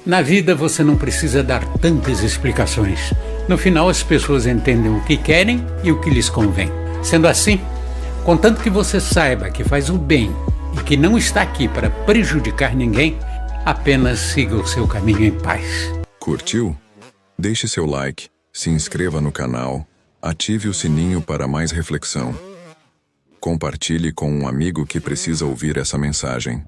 Na vida você não precisa dar tantas explicações. No final as pessoas entendem o que querem e o que lhes convém. Sendo assim, contanto que você saiba que faz o bem e que não está aqui para prejudicar ninguém, apenas siga o seu caminho em paz. Curtiu? Deixe seu like, se inscreva no canal, ative o sininho para mais reflexão. Compartilhe com um amigo que precisa ouvir essa mensagem.